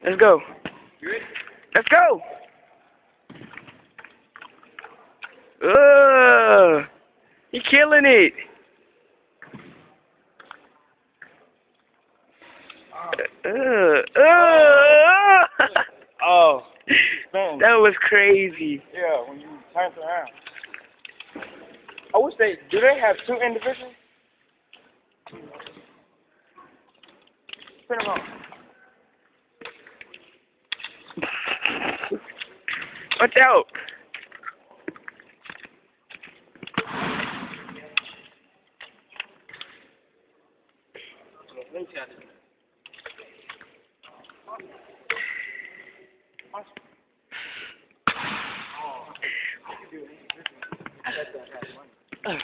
Let's go. You ready? Let's go. He killing it. Oh. Man. That was crazy. Yeah, when you turn it around. I wish do they have two individuals? Spin them on. Watch out. Oh.